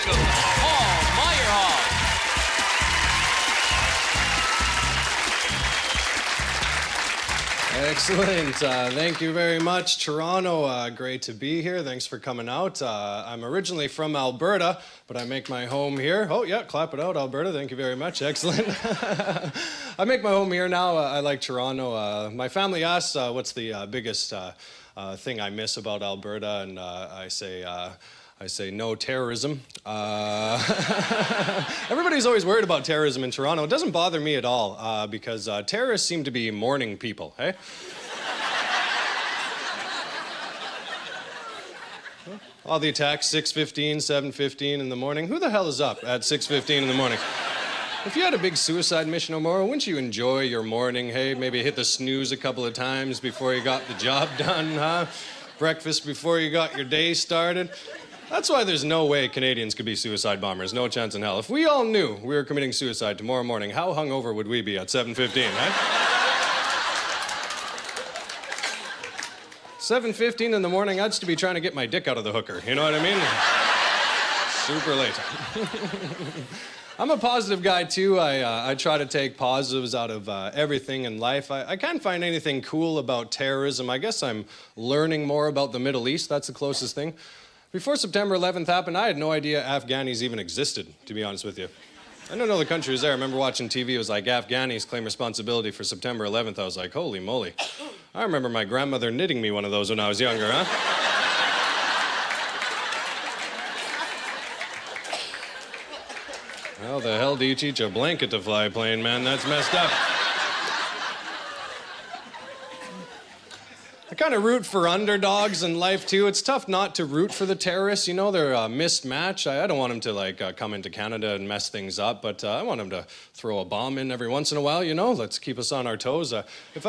welcome Paul Myrehaug. Excellent. Thank you very much, Toronto. Great to be here. Thanks for coming out. I'm originally from Alberta, but I make my home here. Oh, yeah, clap it out, Alberta. Thank you very much. Excellent. I make my home here now. I like Toronto. My family asks what's the biggest thing I miss about Alberta, and I say no terrorism. Everybody's always worried about terrorism in Toronto. It doesn't bother me at all because terrorists seem to be morning people, hey? All the attacks, 6:15, 7:15 in the morning. Who the hell is up at 6:15 in the morning? If you had a big suicide mission tomorrow, wouldn't you enjoy your morning? Hey, maybe hit the snooze a couple of times before you got the job done, huh? Breakfast before you got your day started. That's why there's no way Canadians could be suicide bombers. No chance in hell. If we all knew we were committing suicide tomorrow morning, how hungover would we be at 7:15, right? 7:15 in the morning, I'd still be trying to get my dick out of the hooker. You know what I mean? Super late. I'm a positive guy, too. I try to take positives out of everything in life. I can't find anything cool about terrorism. I guess I'm learning more about the Middle East. That's the closest thing. Before September 11th happened, I had no idea Afghanis even existed, to be honest with you. I didn't know the country was there. I remember watching TV. It was like, Afghanis claim responsibility for September 11th. I was like, holy moly. I remember my grandmother knitting me one of those when I was younger, huh? How the hell do you teach a blanket to fly a plane, man? That's messed up. I kind of root for underdogs in life, too. It's tough not to root for the terrorists. You know, they're a missed match. I don't want them to, come into Canada and mess things up, but I want them to throw a bomb in every once in a while, you know? Let's keep us on our toes. If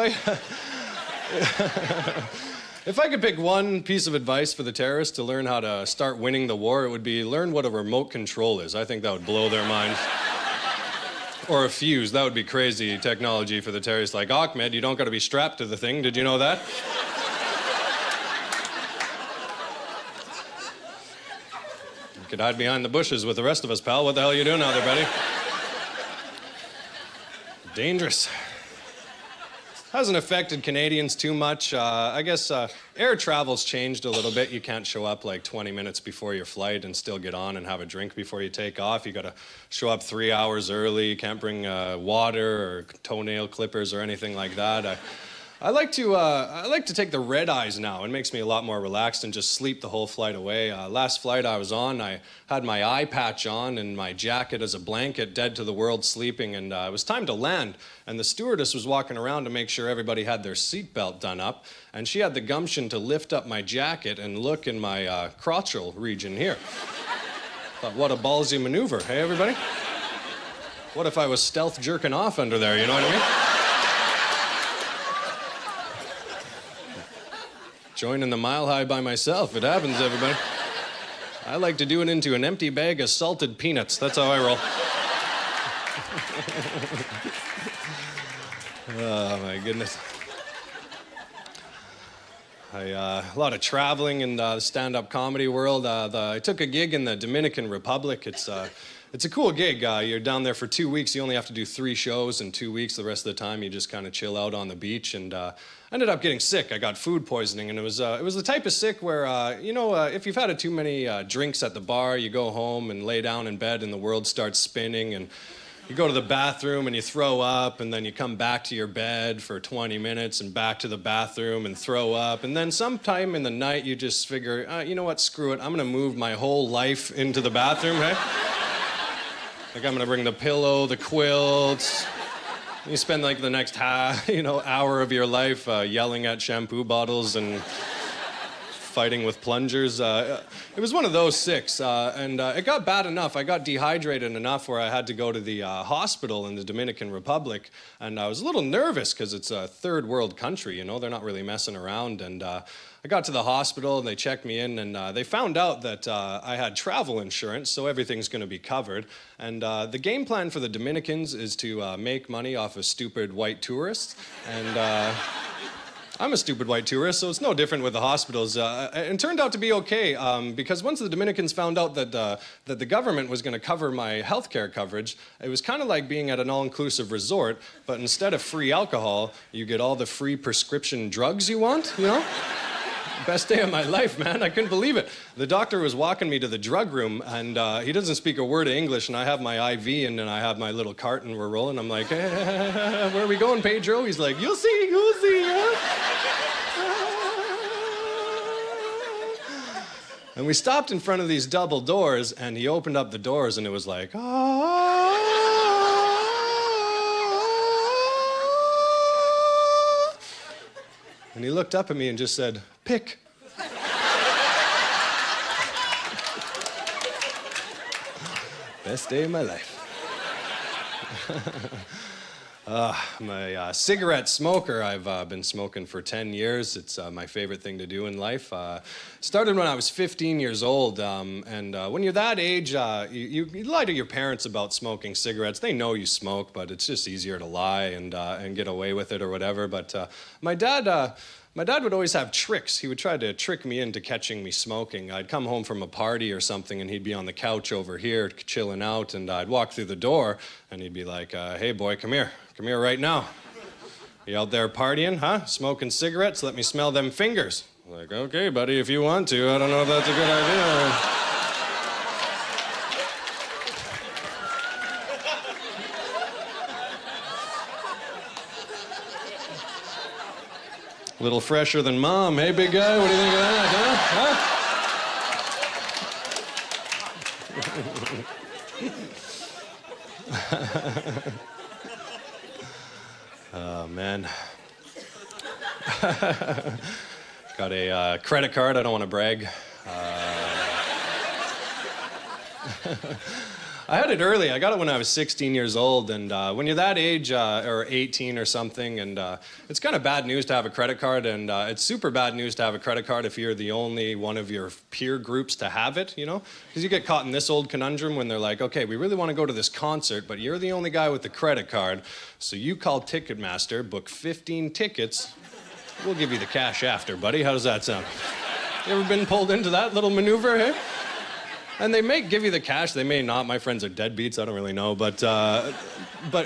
I could pick one piece of advice for the terrorists to learn how to start winning the war, it would be learn what a remote control is. I think that would blow their minds. Or a fuse. That would be crazy technology for the terrorists. Like, Ahmed, you don't got to be strapped to the thing. Did you know that? You could hide behind the bushes with the rest of us, pal. What the hell are you doing out there, buddy? Dangerous. Hasn't affected Canadians too much. I guess air travel's changed a little bit. You can't show up like 20 minutes before your flight and still get on and have a drink before you take off. You gotta show up 3 hours early. You can't bring water or toenail clippers or anything like that. I like to take the red eyes now. It makes me a lot more relaxed and just sleep the whole flight away. Last flight I was on, I had my eye patch on and my jacket as a blanket, dead to the world, sleeping, and it was time to land. And the stewardess was walking around to make sure everybody had their seatbelt done up, and she had the gumption to lift up my jacket and look in my crotchal region here. Thought, what a ballsy maneuver, hey everybody? What if I was stealth jerking off under there, you know what I mean? Joining the Mile High by myself. It happens, everybody. I like to do it into an empty bag of salted peanuts. That's how I roll. Oh, my goodness. A lot of traveling in the stand-up comedy world. I took a gig in the Dominican Republic. It's a cool gig. You're down there for 2 weeks. You only have to do 3 shows in 2 weeks. The rest of the time, you just kind of chill out on the beach. And I ended up getting sick. I got food poisoning, and it was the type of sick where, if you've had too many drinks at the bar, you go home and lay down in bed, and the world starts spinning, and you go to the bathroom and you throw up, and then you come back to your bed for 20 minutes and back to the bathroom and throw up, and then sometime in the night you just figure, you know what, screw it, I'm gonna move my whole life into the bathroom, right? Like, I'm gonna bring the pillow, the quilts. You spend like the next hour of your life yelling at shampoo bottles and fighting with plungers. It was one of those sicks, and it got bad enough. I got dehydrated enough where I had to go to the hospital in the Dominican Republic, and I was a little nervous because it's a third world country, you know, they're not really messing around, and I got to the hospital and they checked me in, and they found out that I had travel insurance, so everything's going to be covered. And the game plan for the Dominicans is to make money off of stupid white tourists. And I'm a stupid white tourist, so it's no different with the hospitals. It turned out to be okay, because once the Dominicans found out that the government was going to cover my healthcare coverage, it was kind of like being at an all-inclusive resort, but instead of free alcohol, you get all the free prescription drugs you want, you know? Best day of my life, man. I couldn't believe it. The doctor was walking me to the drug room, and he doesn't speak a word of English, and I have my IV, and then I have my little cart, and we're rolling. I'm like, hey, where are we going, Pedro? He's like, you'll see, huh? And we stopped in front of these double doors, and he opened up the doors, and it was like, And he looked up at me and just said, pick. Best day of my life. I'm a cigarette smoker. I've been smoking for 10 years. It's my favorite thing to do in life. Started when I was 15 years old, and when you're that age, you lie to your parents about smoking cigarettes. They know you smoke, but it's just easier to lie and get away with it or whatever. But my dad would always have tricks. He would try to trick me into catching me smoking. I'd come home from a party or something, and he'd be on the couch over here chilling out, and I'd walk through the door, and he'd be like, hey, boy, come here right now. You out there partying, huh? Smoking cigarettes? Let me smell them fingers. I'm like, okay, buddy, if you want to. I don't know if that's a good idea. A little fresher than mom. Hey, big guy, what do you think of that, huh? Oh, man. Got a credit card. I don't want to brag. I had it early. I got it when I was 16 years old, and when you're that age, or 18 or something, and it's kind of bad news to have a credit card, and it's super bad news to have a credit card if you're the only one of your peer groups to have it, you know? Because you get caught in this old conundrum when they're like, okay, we really want to go to this concert, but you're the only guy with the credit card, so you call Ticketmaster, book 15 tickets, we'll give you the cash after, buddy. How does that sound? You ever been pulled into that little maneuver, hey? And they may give you the cash, they may not. My friends are deadbeats, I don't really know. But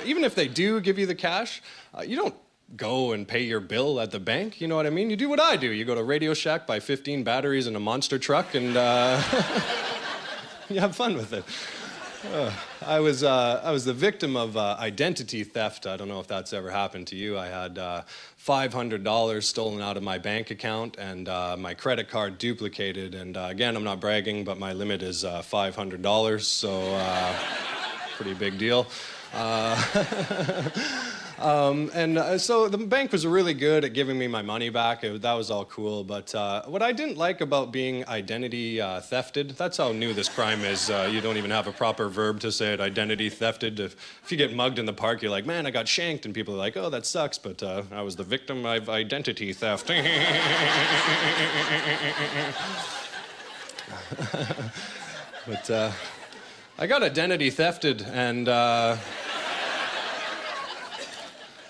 even if they do give you the cash, you don't go and pay your bill at the bank, you know what I mean? You do what I do. You go to Radio Shack, buy 15 batteries in a monster truck, and you have fun with it. I was the victim of identity theft. I don't know if that's ever happened to you. I had $500 stolen out of my bank account and my credit card duplicated. And again, I'm not bragging, but my limit is $500, so pretty big deal. So the bank was really good at giving me my money back. That was all cool. But what I didn't like about being identity thefted, that's how new this crime is. You don't even have a proper verb to say it, identity thefted. If you get mugged in the park, you're like, man, I got shanked. And people are like, oh, that sucks. But I was the victim of identity theft. But I got identity thefted, and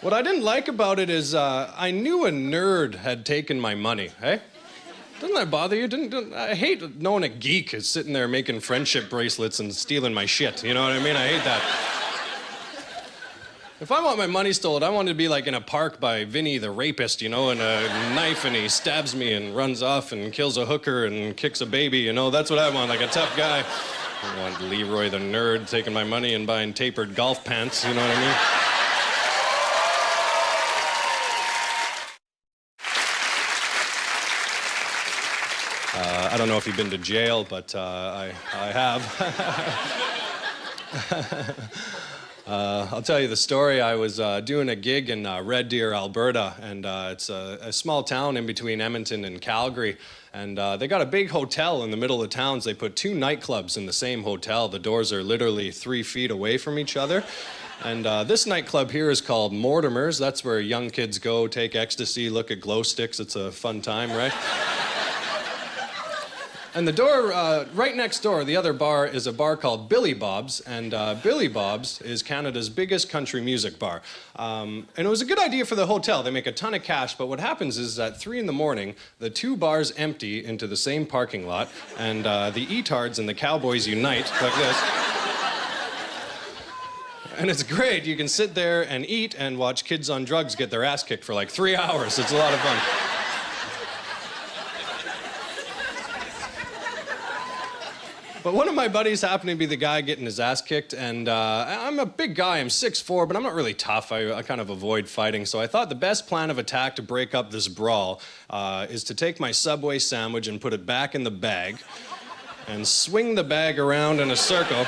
what I didn't like about it is I knew a nerd had taken my money, hey? Doesn't that bother you? I hate knowing a geek is sitting there making friendship bracelets and stealing my shit, you know what I mean? I hate that. If I want my money stolen, I want it to be like in a park by Vinny the rapist, you know, and a knife, and he stabs me and runs off and kills a hooker and kicks a baby, you know? That's what I want, like a tough guy. I don't want Leroy the nerd taking my money and buying tapered golf pants, you know what I mean? I don't know if you've been to jail, but I have. I'll tell you the story. I was doing a gig in Red Deer, Alberta, and it's a small town in between Edmonton and Calgary. And they got a big hotel in the middle of the town. They put 2 nightclubs in the same hotel. The doors are literally 3 feet away from each other. And this nightclub here is called Mortimer's. That's where young kids go, take ecstasy, look at glow sticks. It's a fun time, right? And the door, right next door, the other bar is a bar called Billy Bob's, and Billy Bob's is Canada's biggest country music bar. And it was a good idea for the hotel. They make a ton of cash, but what happens is at 3 in the morning, the two bars empty into the same parking lot, and the etards and the cowboys unite like this. And it's great. You can sit there and eat and watch kids on drugs get their ass kicked for like 3 hours. It's a lot of fun. But one of my buddies happened to be the guy getting his ass kicked, and I'm a big guy, I'm 6'4", but I'm not really tough. I kind of avoid fighting, so I thought the best plan of attack to break up this brawl is to take my Subway sandwich and put it back in the bag, and swing the bag around in a circle,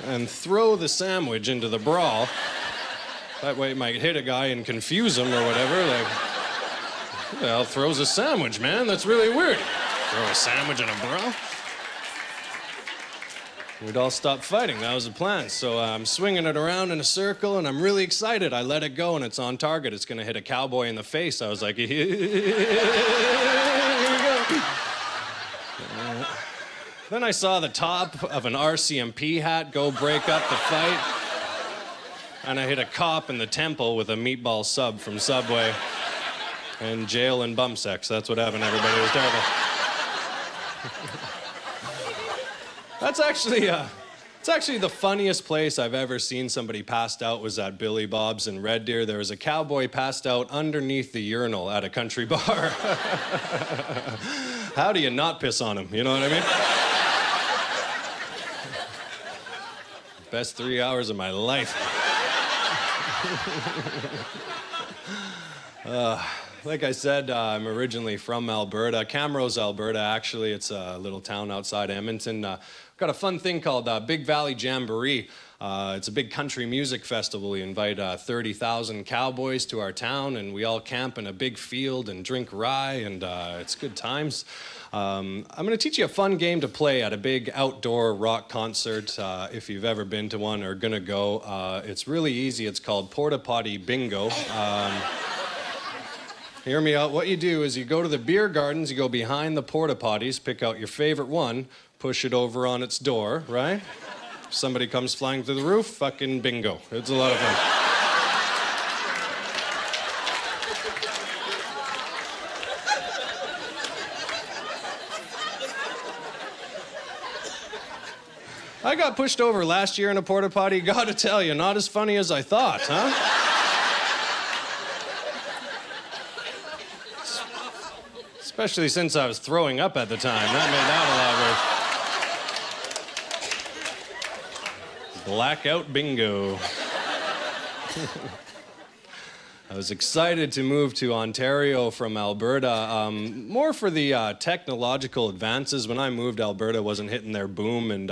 and throw the sandwich into the brawl. That way it might hit a guy and confuse him or whatever. Like, who the hell throws a sandwich, man? That's really weird. Throw a sandwich in a brawl? We'd all stop fighting. That was the plan. So I'm swinging it around in a circle, and I'm really excited. I let it go, and it's on target. It's going to hit a cowboy in the face. I was like, here we go. Then I saw the top of an RCMP hat go break up the fight, and I hit a cop in the temple with a meatball sub from Subway, and jail and bum sex. That's what happened, everybody. It was terrible. That's actually, it's actually the funniest place I've ever seen somebody passed out was at Billy Bob's in Red Deer. There was a cowboy passed out underneath the urinal at a country bar. How do you not piss on him? You know what I mean? Best 3 hours of my life. Like I said, I'm originally from Alberta, Camrose, Alberta, actually. It's a little town outside Edmonton. Got a fun thing called Big Valley Jamboree. It's a big country music festival. We invite 30,000 cowboys to our town, and we all camp in a big field and drink rye, and it's good times. I'm going to teach you a fun game to play at a big outdoor rock concert, if you've ever been to one or going to go. It's really easy. It's called Porta Potty Bingo. Hear me out. What you do is you go to the beer gardens, you go behind the porta potties, pick out your favorite one, push it over on its door, right? If somebody comes flying through the roof, fucking bingo. It's a lot of fun. I got pushed over last year in a porta potty. Gotta tell you, not as funny as I thought, huh? Especially since I was throwing up at the time. That made that a lot worse. Blackout bingo. I was excited to move to Ontario from Alberta, more for the technological advances. When I moved, Alberta wasn't hitting their boom, and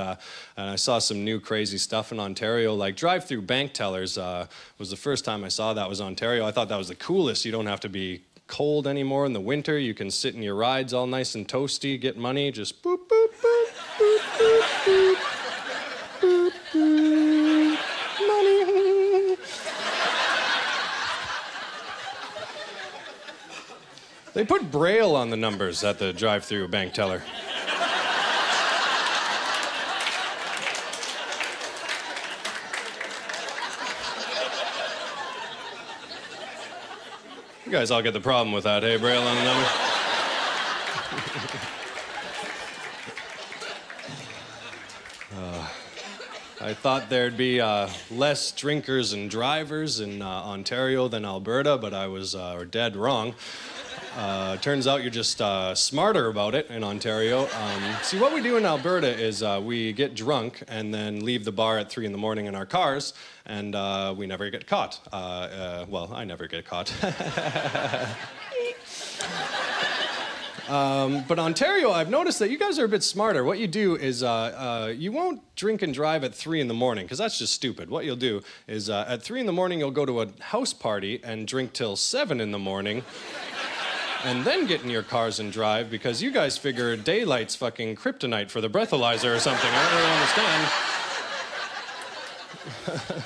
I saw some new crazy stuff in Ontario, like drive-through bank tellers was the first time I saw that was Ontario. I thought that was the coolest. You don't have to be cold anymore in the winter. You can sit in your rides all nice and toasty, get money, just boop, boop, boop, boop, boop, boop, boop, boop, money. They put braille on the numbers at the drive-through bank teller. You guys all get the problem with that, hey, braille on the number? I thought there'd be less drinkers and drivers in Ontario than Alberta, but I was dead wrong. Turns out you're just smarter about it in Ontario. See, what we do in Alberta is we get drunk and then leave the bar at 3 in the morning in our cars, and we never get caught. Well, I never get caught. But Ontario, I've noticed that you guys are a bit smarter. What you do is you won't drink and drive at 3 in the morning, because that's just stupid. What you'll do is at 3 in the morning, you'll go to a house party and drink till 7 in the morning. And then get in your cars and drive, because you guys figure daylight's fucking kryptonite for the breathalyzer or something. I don't really understand.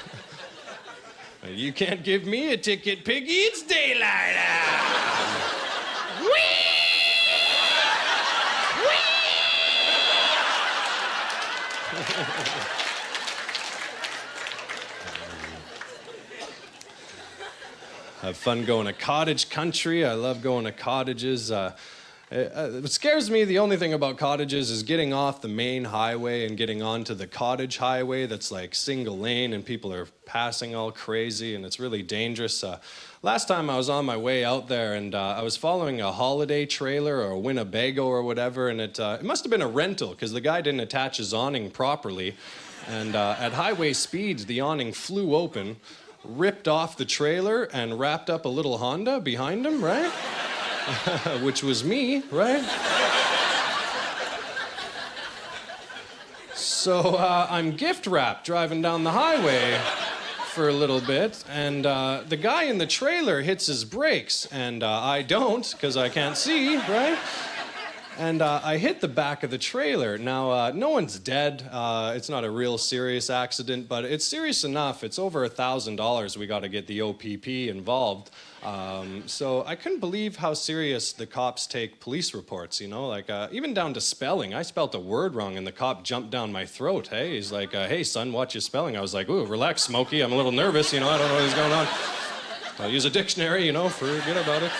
You can't give me a ticket, piggy. It's daylight out. Whee! Whee! Have fun going to cottage country. I love going to cottages. What scares me, the only thing about cottages is getting off the main highway and getting onto the cottage highway that's like single lane and people are passing all crazy and it's really dangerous. Last time I was on my way out there and I was following a holiday trailer or a Winnebago or whatever, and it must have been a rental because the guy didn't attach his awning properly. And at highway speeds, the awning flew open, ripped off the trailer and wrapped up a little Honda behind him, right? Which was me, right? So I'm gift wrapped driving down the highway for a little bit, and the guy in the trailer hits his brakes, and I don't because I can't see, right? And I hit the back of the trailer. Now, no one's dead. It's not a real serious accident, but it's serious enough. It's over $1,000. We got to get the OPP involved. So I couldn't believe how serious the cops take police reports, you know? Like, even down to spelling. I spelt a word wrong, and the cop jumped down my throat. Hey, he's like, hey, son, watch your spelling. I was like, ooh, relax, Smokey. I'm a little nervous, you know? I don't know what's going on. I'll use a dictionary, you know, forget about it.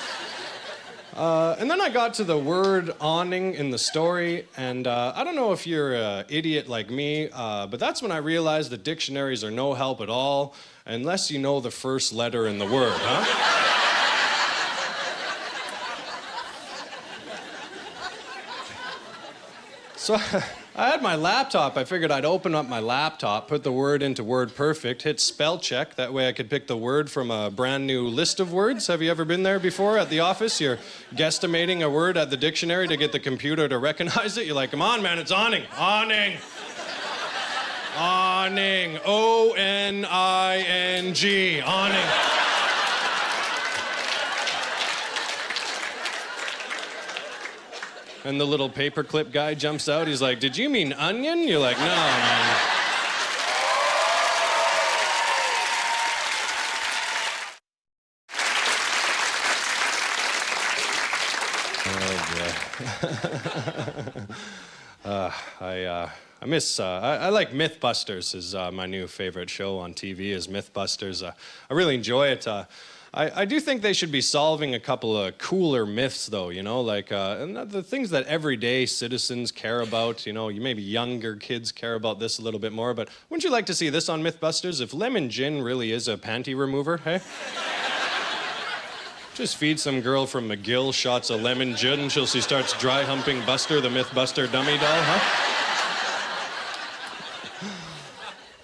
And then I got to the word awning in the story, and I don't know if you're an idiot like me, but that's when I realized that dictionaries are no help at all unless you know the first letter in the word, huh? So I had my laptop. I figured I'd open up my laptop, put the word into WordPerfect, hit spell check. That way I could pick the word from a brand new list of words. Have you ever been there before at the office? You're guesstimating a word at the dictionary to get the computer to recognize it. You're like, come on, man, it's awning. Awning. Awning. O-N-I-N-G. Awning. And the little paperclip guy jumps out. He's like, did you mean onion? You're like, no, man. Oh, boy. I like Mythbusters is my new favorite show on TV is Mythbusters. I really enjoy it. I do think they should be solving a couple of cooler myths, though, you know, like and the things that everyday citizens care about, you know, maybe younger kids care about this a little bit more, but wouldn't you like to see this on Mythbusters? If lemon gin really is a panty remover, hey? Just feed some girl from McGill shots of lemon gin until she starts dry humping Buster, the Mythbuster dummy doll, huh?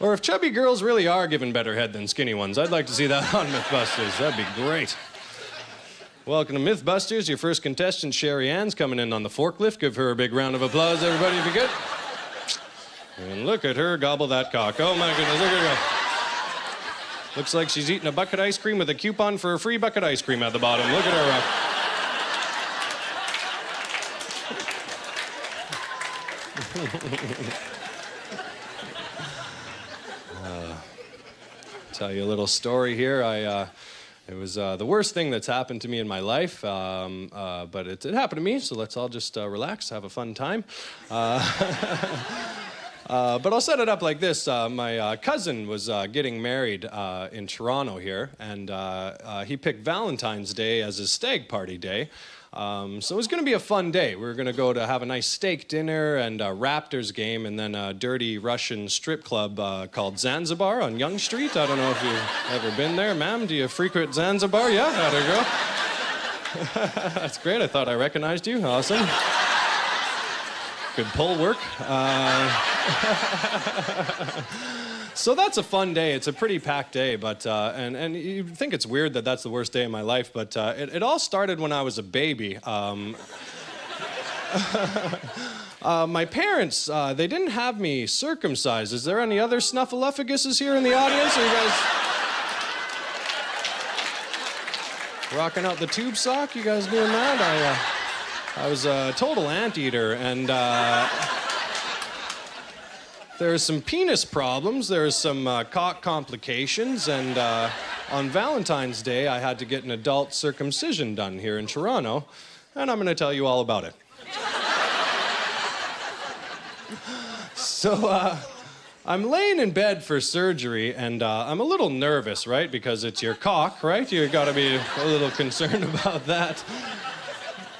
Or if chubby girls really are giving better head than skinny ones, I'd like to see that on Mythbusters. That'd be great. Welcome to Mythbusters. Your first contestant, Sherry Ann's coming in on the forklift. Give her a big round of applause, everybody, if you could. And look at her gobble that cock. Oh, my goodness, look at her. Looks like she's eating a bucket ice cream with a coupon for a free bucket ice cream at the bottom. Look at her. Tell you a little story here. It was the worst thing that's happened to me in my life, but it happened to me, so let's all just relax, have a fun time. But I'll set it up like this. My cousin was getting married in Toronto here, and he picked Valentine's Day as his stag party day. So it was going to be a fun day. We were going to go to have a nice steak dinner and a Raptors game and then a dirty Russian strip club called Zanzibar on Yonge Street. I don't know if you've ever been there. Ma'am, do you frequent Zanzibar? Yeah, there you go. That's great. I thought I recognized you. Awesome. Good pull work. So that's a fun day. It's a pretty packed day, but and you think it's weird that that's the worst day of my life, but it all started when I was a baby. My parents, they didn't have me circumcised. Is there any other snuffleupaguses here in the audience? Are you guys rocking out the tube sock? You guys doing that? I was a total anteater, and there's some penis problems, there's some cock complications, and on Valentine's Day, I had to get an adult circumcision done here in Toronto, and I'm going to tell you all about it. So I'm laying in bed for surgery, and I'm a little nervous, right? Because it's your cock, right? You gotta be a little concerned about that.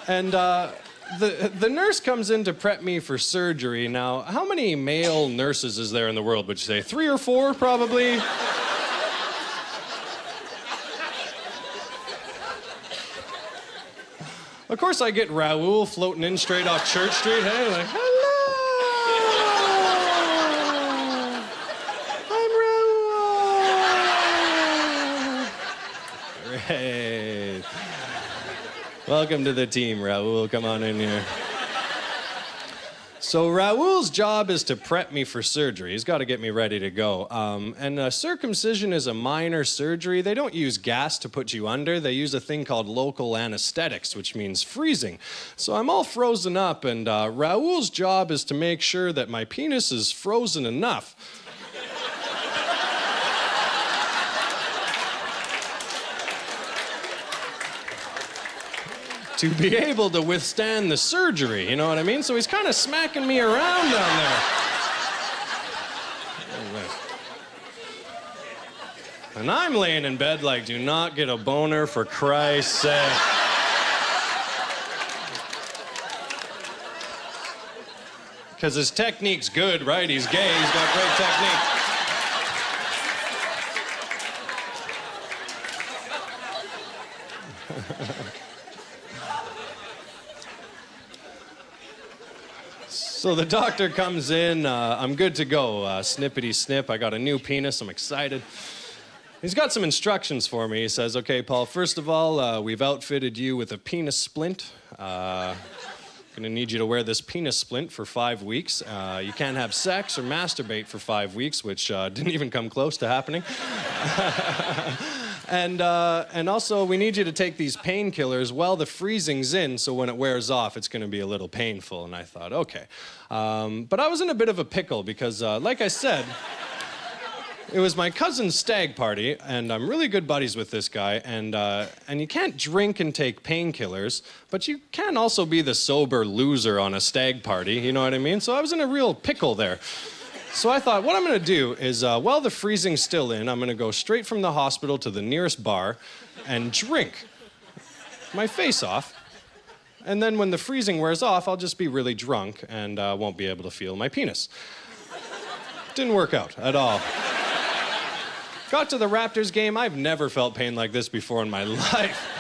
And the nurse comes in to prep me for surgery. Now, how many male nurses is there in the world, would you say? 3 or 4, probably? Of course, I get Raoul floating in straight off Church Street. Hey, like, hello! I'm Raoul! Great. Welcome to the team, Raoul. Come on in here. So Raoul's job is to prep me for surgery. He's got to get me ready to go. And circumcision is a minor surgery. They don't use gas to put you under. They use a thing called local anesthetics, which means freezing. So I'm all frozen up, and Raoul's job is to make sure that my penis is frozen enough to be able to withstand the surgery, you know what I mean? So he's kind of smacking me around down there. And I'm laying in bed like, do not get a boner for Christ's sake. Because his technique's good, right? He's gay, he's got great technique. So the doctor comes in, I'm good to go, snippety snip, I got a new penis, I'm excited. He's got some instructions for me. He says, okay, Paul, first of all, we've outfitted you with a penis splint. Gonna need you to wear this penis splint for 5 weeks. You can't have sex or masturbate for 5 weeks, which didn't even come close to happening. And also, we need you to take these painkillers while the freezing's in, so when it wears off, it's going to be a little painful. And I thought, okay. But I was in a bit of a pickle because, like I said, it was my cousin's stag party, and I'm really good buddies with this guy, and you can't drink and take painkillers, but you can also be the sober loser on a stag party, you know what I mean? So I was in a real pickle there. So I thought, what I'm gonna do is, while the freezing's still in, I'm gonna go straight from the hospital to the nearest bar and drink my face off. And then when the freezing wears off, I'll just be really drunk and won't be able to feel my penis. Didn't work out at all. Got to the Raptors game. I've never felt pain like this before in my life.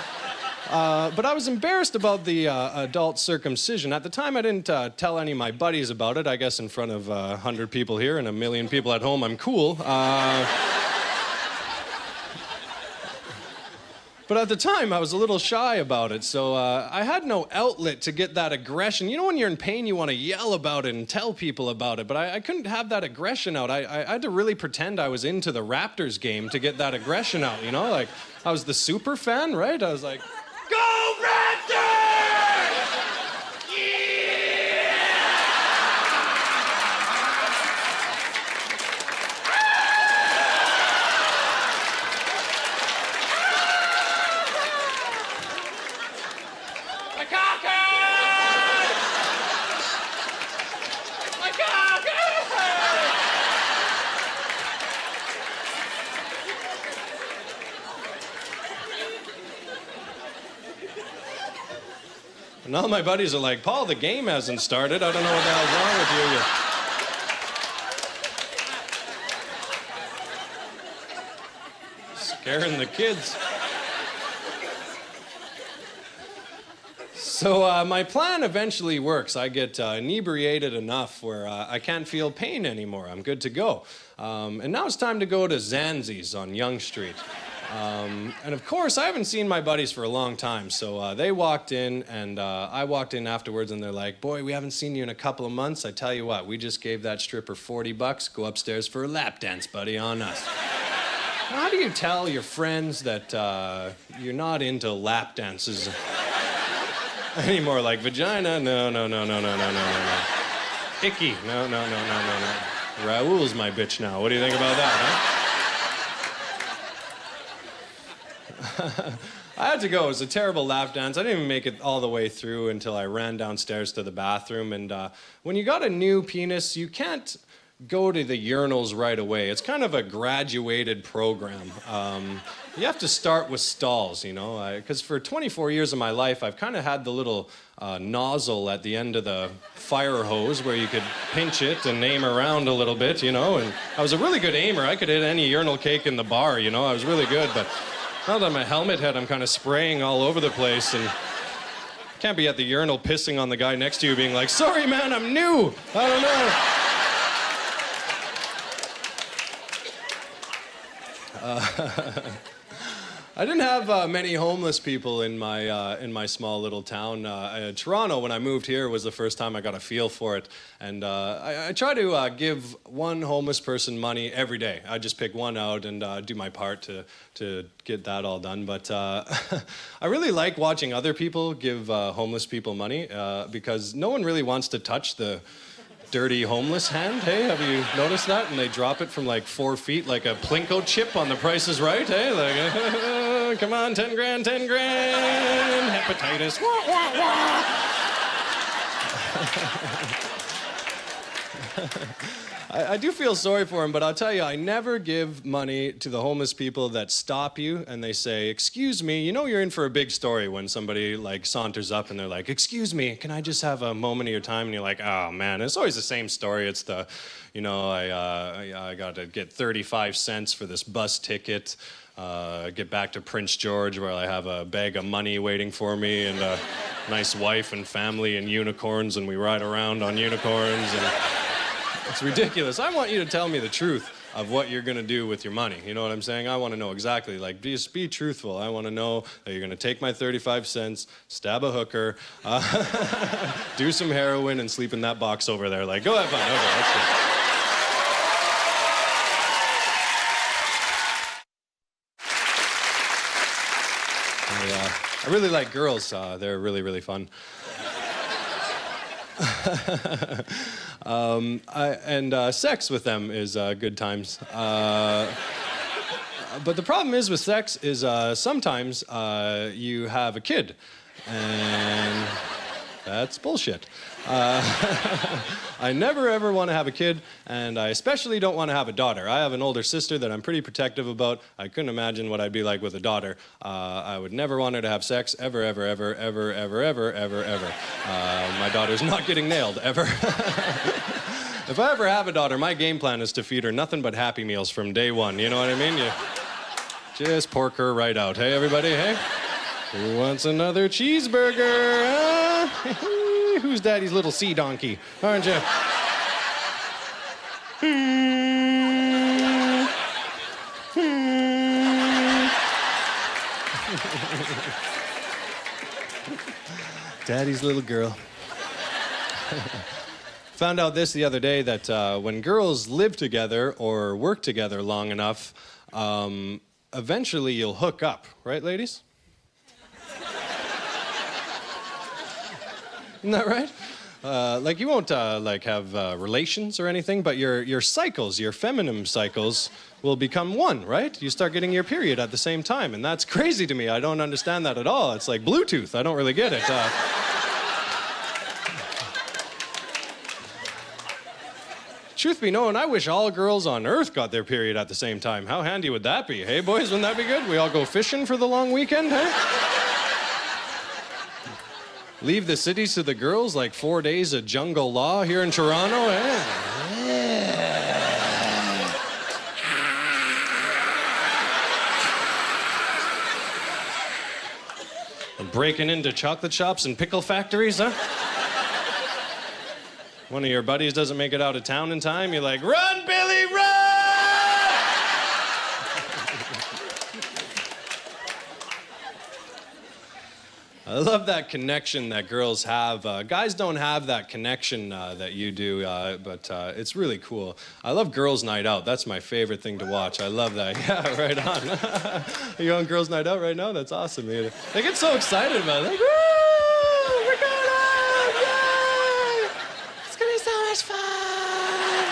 But I was embarrassed about the adult circumcision. At the time, I didn't tell any of my buddies about it. I guess in front of 100 people here and 1 million people at home, I'm cool. But at the time, I was a little shy about it, so I had no outlet to get that aggression. You know when you're in pain, you want to yell about it and tell people about it, but I couldn't have that aggression out. I had to really pretend I was into the Raptors game to get that aggression out, you know? Like, I was the super fan, right? I was like, go Raptors! Yeah! My cock! My cock! And all my buddies are like, Paul, the game hasn't started. I don't know what the hell's wrong with you. Scaring the kids. So my plan eventually works. I get inebriated enough where I can't feel pain anymore. I'm good to go. And now it's time to go to Zanzi's on Yonge Street. And of course, I haven't seen my buddies for a long time, so they walked in, and I walked in afterwards, and they're like, boy, we haven't seen you in a couple of months. I tell you what, we just gave that stripper $40. Go upstairs for a lap dance, buddy, on us. How do you tell your friends that you're not into lap dances anymore? Like vagina? No. Icky? No. Raoul's my bitch now. What do you think about that, huh? I had to go. It was a terrible lap dance. I didn't even make it all the way through until I ran downstairs to the bathroom. And when you got a new penis, you can't go to the urinals right away. It's kind of a graduated program. You have to start with stalls, you know, because for 24 years of my life, I've kind of had the little nozzle at the end of the fire hose where you could pinch it and aim around a little bit, you know, and I was a really good aimer. I could hit any urinal cake in the bar, you know, I was really good, but now that I'm a helmet head, I'm kind of spraying all over the place, and can't be at the urinal pissing on the guy next to you being like, sorry man, I'm new, I don't know. I didn't have many homeless people in my small little town. Toronto, when I moved here, was the first time I got a feel for it. And I try to give one homeless person money every day. I just pick one out and do my part to get that all done. But I really like watching other people give homeless people money because no one really wants to touch the dirty homeless hand. Hey, have you noticed that? And they drop it from like 4 feet like a Plinko chip on The Price is Right, hey? Like, come on, 10 grand, 10 grand, hepatitis, wah, wah, wah. I do feel sorry for him, but I'll tell you, I never give money to the homeless people that stop you and they say, excuse me, you know you're in for a big story when somebody like saunters up and they're like, excuse me, can I just have a moment of your time? And you're like, oh man, it's always the same story. It's the, you know, I got to get 35 cents for this bus ticket, get back to Prince George where I have a bag of money waiting for me and a nice wife and family and unicorns and we ride around on unicorns and it's ridiculous. I want you to tell me the truth of what you're going to do with your money. You know what I'm saying? I want to know exactly. Like, just be truthful. I want to know that you're going to take my 35 cents, stab a hooker, do some heroin, and sleep in that box over there. Like, go have fun. Okay, that's good. I really like girls. They're really, really fun. Sex with them is good times. But the problem is with sex is sometimes you have a kid, and that's bullshit. I never ever want to have a kid, and I especially don't want to have a daughter. I have an older sister that I'm pretty protective about. I couldn't imagine what I'd be like with a daughter. I would never want her to have sex, ever, ever, ever, ever, ever, ever, ever, ever. My daughter's not getting nailed, ever. If I ever have a daughter, my game plan is to feed her nothing but Happy Meals from day one. You know what I mean? You just pork her right out. Hey, everybody, hey? Who wants another cheeseburger? Who's daddy's little sea donkey? Aren't you? Daddy's little girl. Found out this the other day that when girls live together or work together long enough, eventually you'll hook up, right, ladies? Isn't that right? Like you won't like have relations or anything, but your cycles, your feminine cycles, will become one, right? You start getting your period at the same time, and that's crazy to me. I don't understand that at all. It's like Bluetooth. I don't really get it. Truth be known, I wish all girls on Earth got their period at the same time. How handy would that be? Hey, boys, wouldn't that be good? We all go fishing for the long weekend, huh? Leave the cities to the girls like 4 days of jungle law here in Toronto, eh? And breaking into chocolate shops and pickle factories, huh? One of your buddies doesn't make it out of town in time, you're like, run, Billy, run! I love that connection that girls have. Guys don't have that connection that you do, but it's really cool. I love Girls' Night Out. That's my favorite thing to watch. I love that. Yeah, right on. Are you on Girls' Night Out right now? That's awesome. They get so excited about it. Like, woo! We're going out! Yay! It's gonna be so much fun!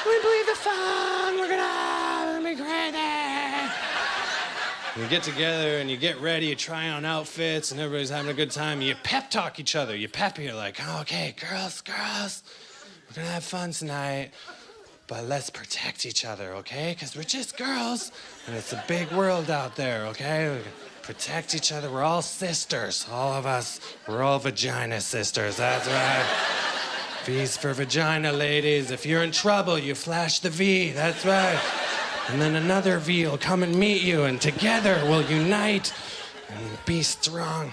We believe the fun! We're gonna have! It'll be crazy! You get together and you get ready, you try on outfits, and everybody's having a good time. You pep talk each other. You pep, you're like, oh, okay, girls, we're gonna have fun tonight, but let's protect each other, okay? Because we're just girls, and it's a big world out there, okay? We protect each other. We're all sisters, all of us. We're all vagina sisters, that's right. V's for vagina, ladies. If you're in trouble, you flash the V, that's right. And then another V will come and meet you, and together we'll unite and be strong.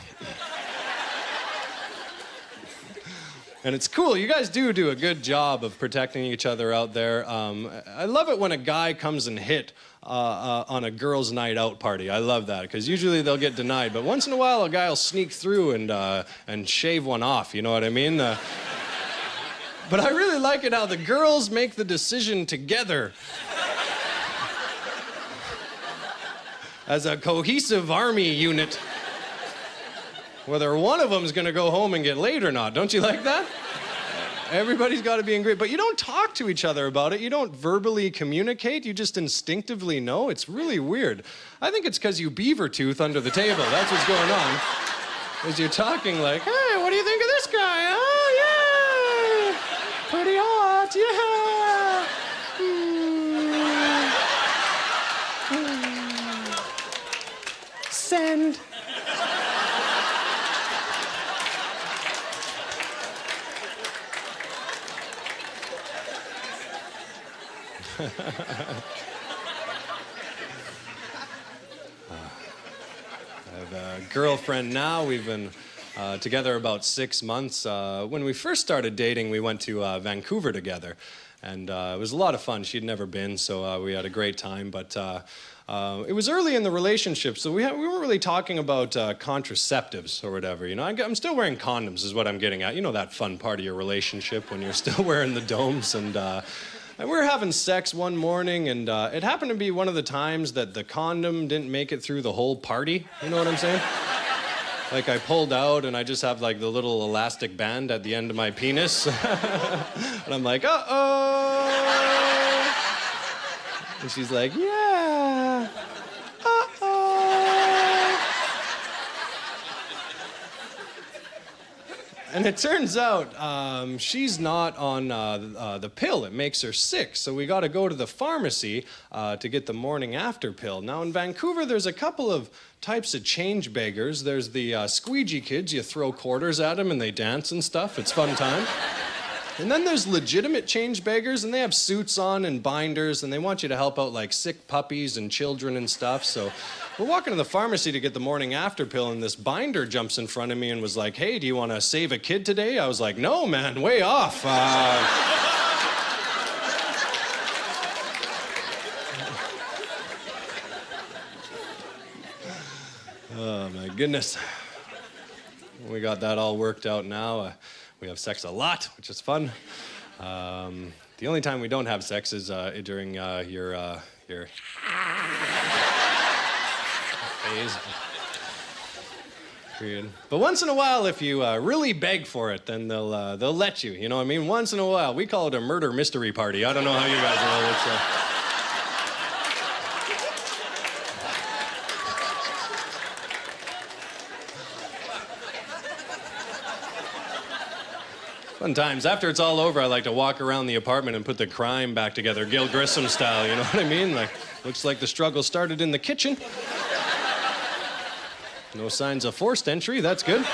And it's cool. You guys do a good job of protecting each other out there. I love it when a guy comes and hit on a girls' night out party. I love that, because usually they'll get denied. But once in a while, a guy will sneak through and shave one off, you know what I mean? But I really like it how the girls make the decision together. As a cohesive army unit, whether one of them is going to go home and get laid or not. Don't you like that? Everybody's got to be in agreement. But you don't talk to each other about it. You don't verbally communicate. You just instinctively know. It's really weird. I think it's because you beaver tooth under the table. That's what's going on. Is you're talking like, hey, what do you think of this guy? Oh, yeah. Pretty hot, yeah. Send. I have a girlfriend now. We've been together about 6 months. When we first started dating, we went to Vancouver together. And it was a lot of fun. She'd never been, so we had a great time. But it was early in the relationship, so we weren't really talking about contraceptives or whatever. You know, I'm still wearing condoms is what I'm getting at. You know, that fun part of your relationship when you're still wearing the domes. And we were having sex one morning, and it happened to be one of the times that the condom didn't make it through the whole party. You know what I'm saying? Like, I pulled out, and I just have, like, the little elastic band at the end of my penis. And I'm like, uh-oh. And she's like, yeah. Uh-oh. And it turns out she's not on the pill. It makes her sick. So we got to go to the pharmacy to get the morning after pill. Now, in Vancouver, there's a couple of types of change beggars. There's the squeegee kids. You throw quarters at them and they dance and stuff. It's fun time. And then there's legitimate change beggars, and they have suits on and binders, and they want you to help out like sick puppies and children and stuff. So we're walking to the pharmacy to get the morning after pill, and this binder jumps in front of me and was like, hey, do you want to save a kid today? I was like, no, man, way off. Oh, my goodness. We got that all worked out now. We have sex a lot, which is fun. The only time we don't have sex is during your phase. Period. But once in a while, if you really beg for it, then they'll let you. You know what I mean? Once in a while. We call it a murder mystery party. I don't know how you guys know. It's fun times. After it's all over, I like to walk around the apartment and put the crime back together, Gil Grissom style, you know what I mean? Like, looks like the struggle started in the kitchen. No signs of forced entry, that's good.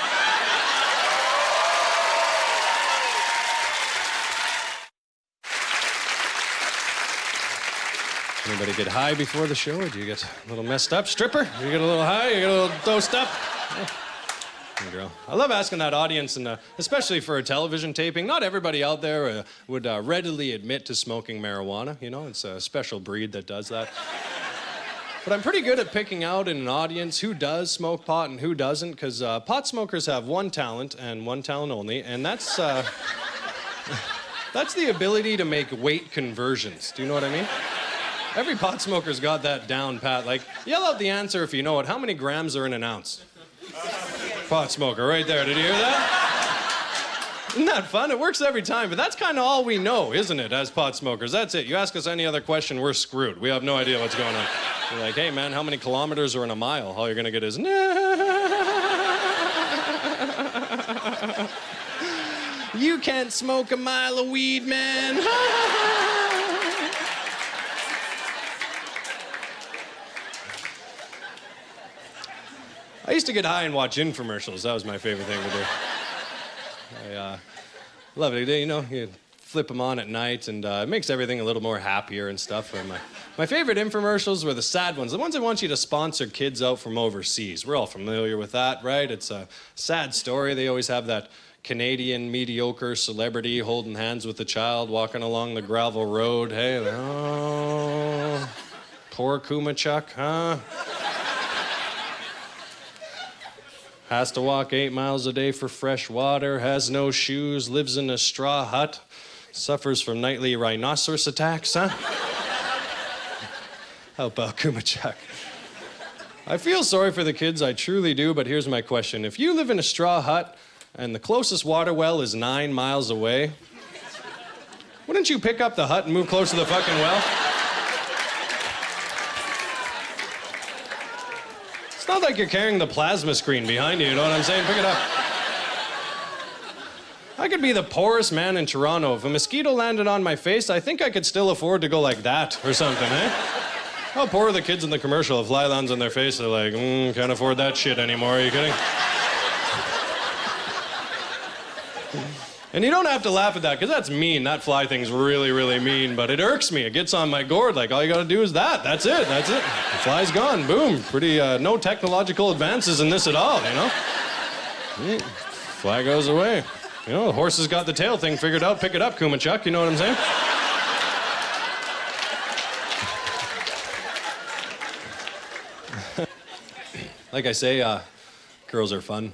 Anybody get high before the show, or do you get a little messed up? Stripper? You get a little high, you get a little dosed up? Yeah. Girl. I love asking that audience, and especially for a television taping. Not everybody out there would readily admit to smoking marijuana. You know, it's a special breed that does that. But I'm pretty good at picking out in an audience who does smoke pot and who doesn't, because pot smokers have one talent and one talent only, and that's the ability to make weight conversions. Do you know what I mean? Every pot smoker's got that down pat. Like, yell out the answer if you know it. How many grams are in an ounce? Pot smoker, right there. Did you hear that? Isn't that fun? It works every time, but that's kind of all we know, isn't it, as pot smokers? That's it. You ask us any other question, we're screwed. We have no idea what's going on. You're like, hey man, how many kilometers are in a mile? All you're gonna get is, you can't smoke a mile of weed, man. I used to get high and watch infomercials. That was my favorite thing to do. I love it. You know, you flip them on at night, and it makes everything a little more happier and stuff. And my favorite infomercials were the sad ones, the ones that want you to sponsor kids out from overseas. We're all familiar with that, right? It's a sad story. They always have that Canadian mediocre celebrity holding hands with a child walking along the gravel road. Hey, oh, poor Kumachuk, huh? Has to walk 8 miles a day for fresh water, has no shoes, lives in a straw hut, suffers from nightly rhinoceros attacks, huh? How about Kumachuk? I feel sorry for the kids, I truly do, but here's my question. If you live in a straw hut and the closest water well is 9 miles away, wouldn't you pick up the hut and move close to the fucking well? It's not like you're carrying the plasma screen behind you know what I'm saying? Pick it up. I could be the poorest man in Toronto. If a mosquito landed on my face, I think I could still afford to go like that or something, eh? How poor are the kids in the commercial? If fly lands on their face, they're like, can't afford that shit anymore, are you kidding? And you don't have to laugh at that, because that's mean. That fly thing's really, really mean, but it irks me. It gets on my gourd. Like, all you gotta do is that. That's it. That's it. The fly's gone. Boom. Pretty, no technological advances in this at all, you know? Fly goes away. You know, the horse has got the tail thing figured out. Pick it up, Kumachuk. You know what I'm saying? Like I say, girls are fun.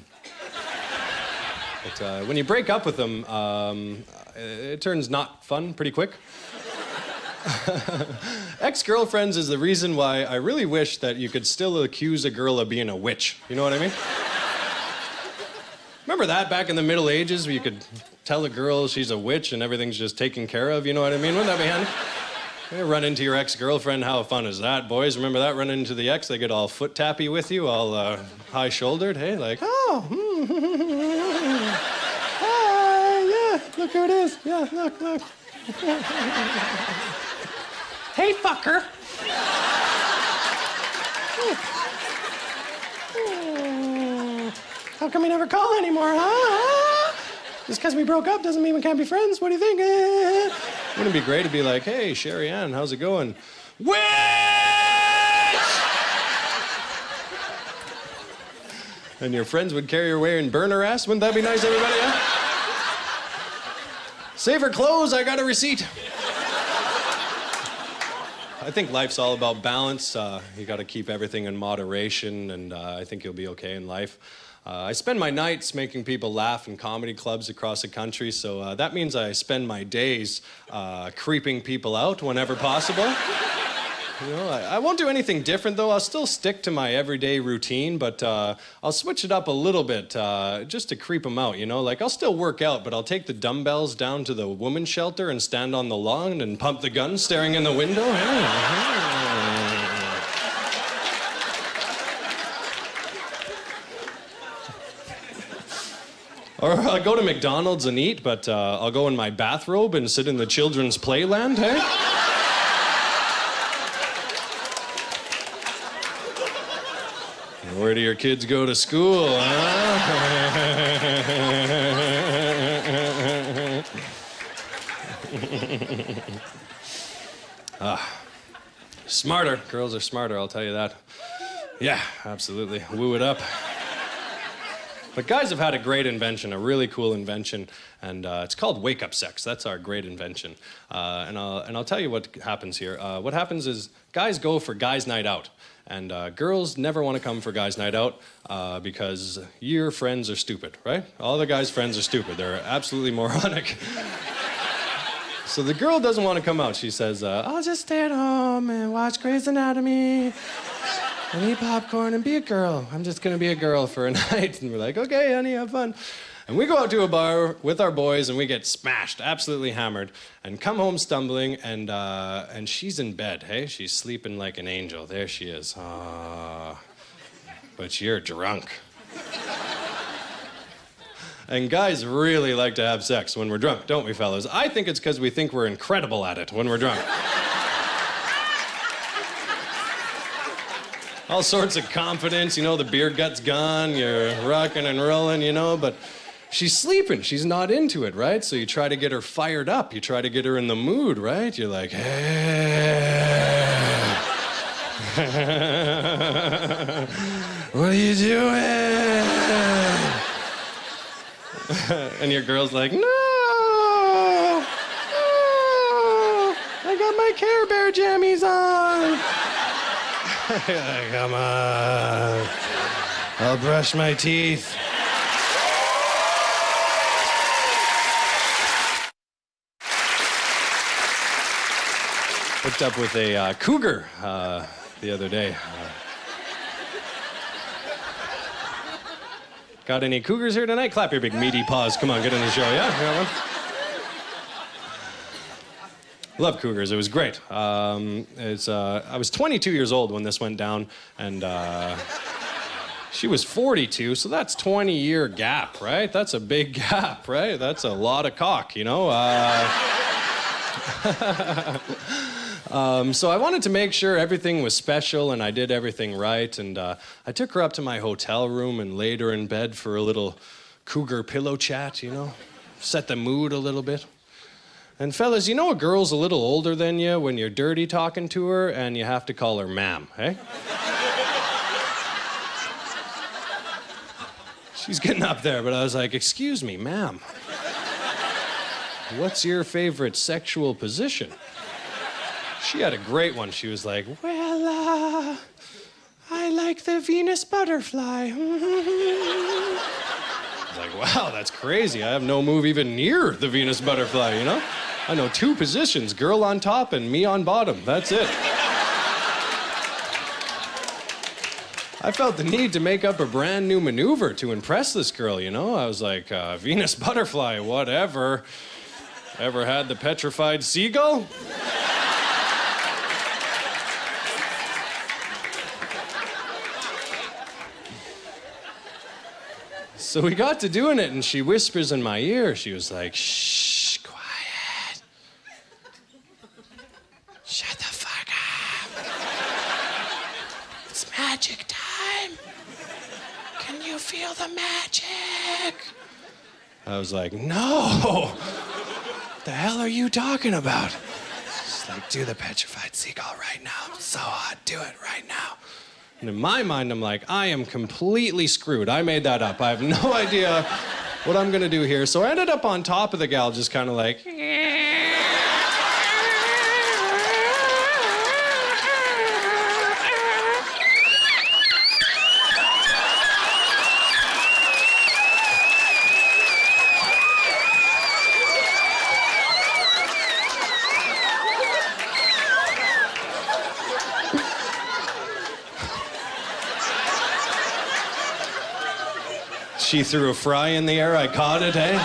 But when you break up with them, it turns not fun pretty quick. Ex-girlfriends is the reason why I really wish that you could still accuse a girl of being a witch. You know what I mean? Remember that back in the Middle Ages where you could tell a girl she's a witch and everything's just taken care of? You know what I mean? Wouldn't that be handy? You run into your ex-girlfriend, how fun is that, boys? Remember that? Run into the ex, they get all foot-tappy with you, all high-shouldered, hey? Like, oh, hi, yeah, look who it is. Yeah, look. Hey, fucker. How come we never call anymore, huh? Just because we broke up doesn't mean we can't be friends. What do you think? Wouldn't it be great to be like, hey, Sherry Ann, how's it going? Witch! And your friends would carry her away and burn her ass? Wouldn't that be nice, everybody? Yeah? Save her clothes, I got a receipt. I think life's all about balance. You got to keep everything in moderation, and I think you'll be okay in life. I spend my nights making people laugh in comedy clubs across the country, so that means I spend my days creeping people out whenever possible. You know, I won't do anything different, though. I'll still stick to my everyday routine, but I'll switch it up a little bit just to creep them out, you know? Like, I'll still work out, but I'll take the dumbbells down to the women's shelter and stand on the lawn and pump the gun staring in the window. Or I'll go to McDonald's and eat, but I'll go in my bathrobe and sit in the children's playland, hey? Where do your kids go to school, huh? Smarter. Girls are smarter, I'll tell you that. Yeah, absolutely. Woo it up. But guys have had a great invention, a really cool invention, and it's called Wakeup sex. That's our great invention. And I'll tell you what happens here. What happens is guys go for guys' night out, and girls never want to come for guys' night out because your friends are stupid, right? All the guys' friends are stupid. They're absolutely moronic. So the girl doesn't want to come out. She says, I'll just stay at home and watch Grey's Anatomy. And eat popcorn and be a girl. I'm just gonna be a girl for a night. And we're like, okay, honey, have fun. And we go out to a bar with our boys and we get smashed, absolutely hammered, and come home stumbling, and she's in bed, hey? She's sleeping like an angel. There she is. But you're drunk. And guys really like to have sex when we're drunk, don't we, fellas? I think it's because we think we're incredible at it when we're drunk. All sorts of confidence, you know, the beer gut's gone, you're rocking and rolling, you know, but she's sleeping, she's not into it, right? So you try to get her fired up, you try to get her in the mood, right? You're like, hey, what are you doing? And your girl's like, no, I got my Care Bear jammies on. Come on, I'll brush my teeth. Hooked up with a cougar the other day. Got any cougars here tonight? Clap your big meaty paws. Come on, get in the show, yeah? Got one? Love cougars. It was great. I was 22 years old when this went down, and she was 42, so that's 20-year gap, right? That's a big gap, right? That's a lot of cock, you know? So I wanted to make sure everything was special and I did everything right, and I took her up to my hotel room and laid her in bed for a little cougar pillow chat, you know? Set the mood a little bit. And fellas, you know a girl's a little older than you when you're dirty talking to her and you have to call her ma'am, hey? She's getting up there, but I was like, excuse me, ma'am. What's your favorite sexual position? She had a great one. She was like, well, I like the Venus butterfly. I was like, wow, that's crazy. I have no move even near the Venus butterfly, you know? I know 2 positions, girl on top and me on bottom. That's it. I felt the need to make up a brand new maneuver to impress this girl, you know? I was like, Venus butterfly, whatever. Ever had the petrified seagull? So we got to doing it, and she whispers in my ear. She was like, shh, quiet. Shut the fuck up. It's magic time. Can you feel the magic? I was like, no. What the hell are you talking about? She's like, do the petrified seagull right now. It's so hot. Do it right now. And in my mind, I'm like, I am completely screwed. I made that up. I have no idea what I'm gonna do here. So I ended up on top of the gal, just kind of like, she threw a fry in the air, I caught it, eh?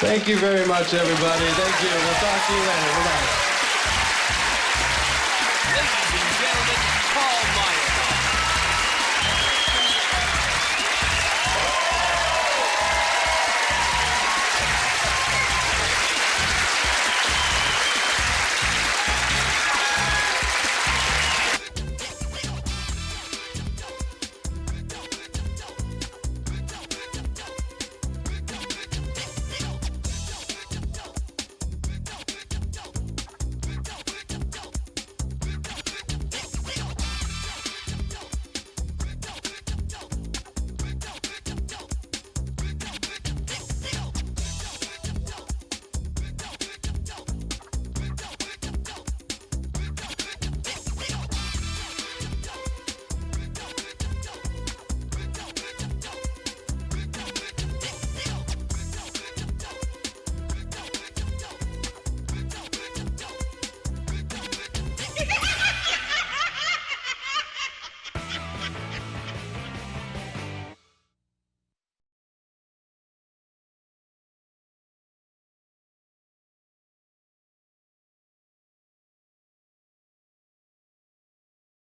Thank you very much, everybody. Thank you. We'll talk to you later. Bye-bye. Ladies and gentlemen, Paul